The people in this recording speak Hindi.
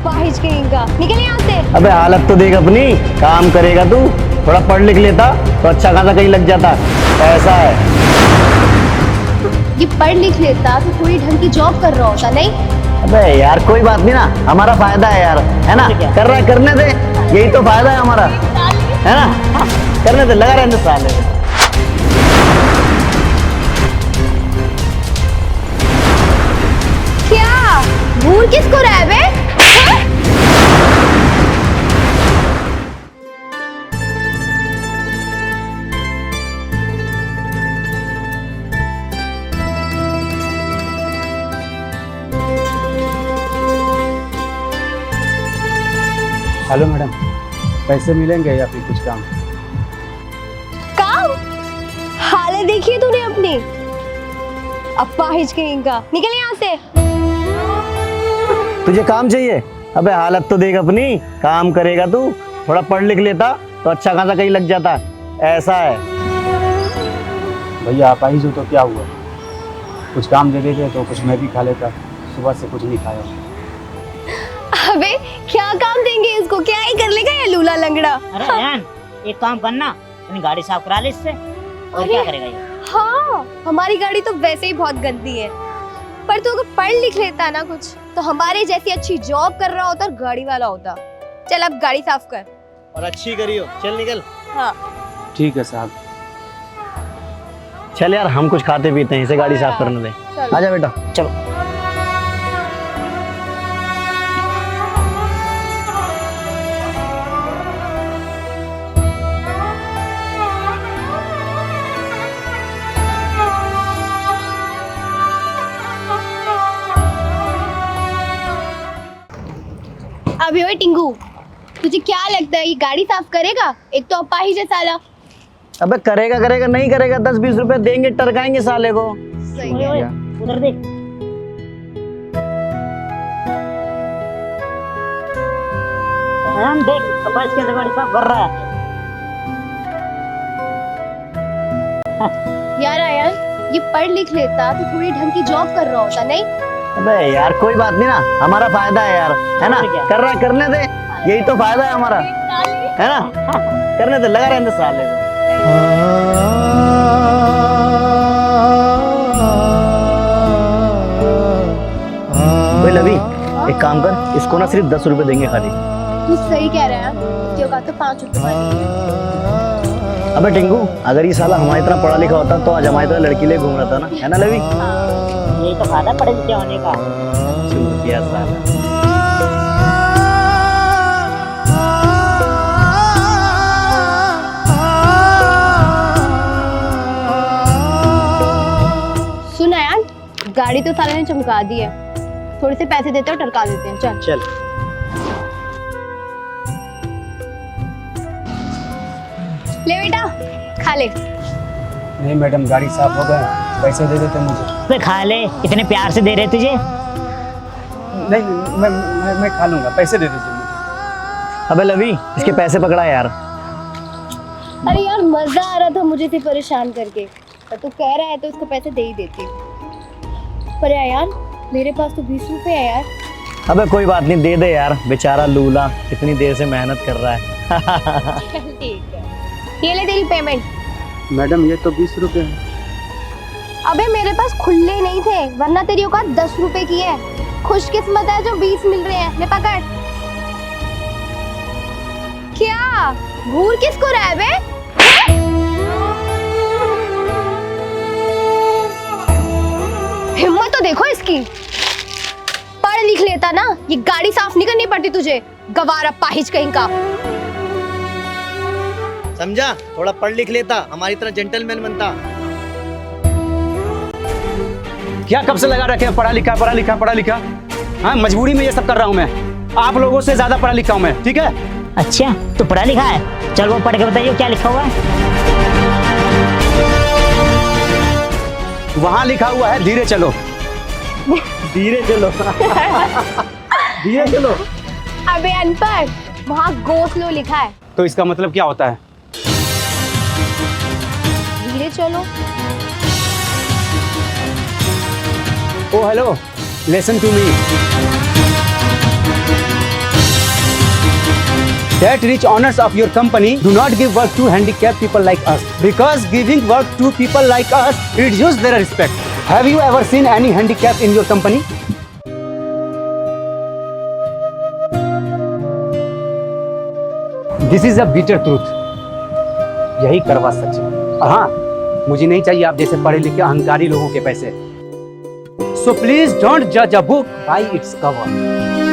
अपाहिज कहेगा, निकल यहाँ से। अबे हालत तो देख अपनी, काम करेगा तू, थोड़ा पढ़ लिख लेता तो अच्छा खासा कहीं लग जाता। ऐसा है। ये पढ़ लिख लेता तो थोड़ी ढंग की जॉब कर रहा होता, नहीं? अबे यार कोई बात नहीं ना, हमारा फायदा है यार, है ना? कर रहा है, करने दे, यही तो फायदा है हमारा, है ना? करने दे, लगा रहने दे साले। क्या भूल किसको रहा है बे? हाँ? हेलो मैडम, पैसे मिलेंगे या फिर कुछ काम? काम? हालत देखिए तूने अपनी, अपाहिज कहेगा, निकल यहाँ से। तुझे काम चाहिए? अबे हालत तो देख अपनी, काम करेगा तू, थोड़ा पढ़ लिख लेता तो अच्छा खासा कहीं लग जाता। ऐसा है। भैया आप आई जो तो क्या हुआ, कुछ काम दे देते तो कुछ मैं भी खा लेता, सुबह से कुछ नहीं खाया। अबे क्या काम देंगे इसको, क्या ही कर लेगा ये लूला लंगड़ा। अरे यार एक काम करना, अपनी गाड़ी साफ करा ले इससे। और क्या करेगा ये? हाँ, हमारी गाड़ी तो वैसे ही बहुत गंदी है, पर तू अगर पढ़ लिख लेता ना कुछ तो हमारे जैसी अच्छी जॉब कर रहा होता और गाड़ी वाला होता। चल अब गाड़ी साफ कर। और अच्छी करियो, चल निकल। हाँ ठीक है साहब। चल यार हम कुछ खाते पीते हैं, इसे गाड़ी साफ करने दे। चल। आजा बेटा। चलो। अभी ओए टिंगू, तुझे क्या लगता है ये गाड़ी साफ करेगा? एक तो अपाहिज है साला। अबे करेगा करेगा नहीं करेगा, 10-20 रुपए देंगे, टरकाएंगे साले को। सही ओए, है। ओए, उधर देख। हम देख कपास के गाड़ी साफ कर रहा है। यार आयन, ये पढ़ लिख लेता तो थोड़ी ढंग की जॉब कर रहा होता, नहीं? अबे यार कोई बात नहीं ना, हमारा फायदा है यार, है ना? कर रहा है, करने दे, यही तो फायदा है हमारा, है ना? करने दे, लगा रहने दे साले को। ओए लवी, एक काम कर, इसको ना सिर्फ 10 रुपए देंगे खाली। तू सही कह रहा है, इसके औकात तो 5 रुपए वाली है। अबे टिंकू, अगर ये साला हमारी तरह पढ़ा लिखा होता तो आज हमारी तरह लड़की ले घूम रहा था ना, है ना लवी? यही तो फायदा पढ़े लिखे होने का। चूतिया साला। सुन यार, गाड़ी तो साले ने चमका दी है, थोड़े से पैसे देते हैं और टरका देते हैं। चल चल। ले बेटा, खा ले। नहीं मैडम, गाड़ी साफ हो गए, पैसे दे देते मुझे। तो खा ले, इतने प्यार से दे रहे तुझे। नहीं मैं खा लूंगा, पैसे दे दीजिए मुझे। अबे लवी, इसके पैसे पकड़ा यार। अरे यार मजा आ रहा था मुझे इसे परेशान करके, पर तू कह रहा है तो उसको पैसे दे ही देती। पर यार मेरे पास तो 20 रुपए है यार। अबे कोई बात नहीं, दे दे यार, बेचारा लूला इतनी देर से मेहनत कर रहा है। ठीक है, ये ले तेरी पेमेंट। मैडम ये तो 20 रुपए है। अबे मेरे पास खुले नहीं थे, वरना तेरी औकात 10 रुपए की है। खुशकिस्मत है जो 20 मिल रहे हैं। ले पकड़। क्या घूर किसको रहा है बे? हिम्मत तो देखो इसकी, पढ़ लिख लेता ना, ये गाड़ी साफ नहीं करनी पड़ती तुझे, गवारा पाहिज कहीं का। समझा? थोड़ा पढ़ लिख लेता, हमारी तरह जेंटलमैन बनता। क्या कब से लगा रखे हैं पढ़ा लिखा पढ़ा लिखा पढ़ा लिखा? हाँ, मजबूरी में ये सब कर रहा हूँ मैं, आप लोगों से ज्यादा पढ़ा लिखा हूँ मैं, ठीक है? अच्छा तो पढ़ा लिखा है, चल वो पढ़ के बताइए क्या लिखा हुआ है। वहाँ लिखा हुआ है धीरे चलो। धीरे चलो। धीरे चलो। अबे अनपढ़, वहाँ गो स्लो लिखा है। तो इसका मतलब क्या होता है? धीरे चलो। Oh hello, listen to me. that rich owners of your company do not give work to handicapped people like us. Because giving work to people like us reduces their respect. Have you ever seen any handicap in your company? This is a bitter truth. यही करवा सच है। और हाँ, मुझे नहीं चाहिए आप जैसे पढ़े लिखे अहंकारी लोगों के पैसे। So please don't judge a book by its cover.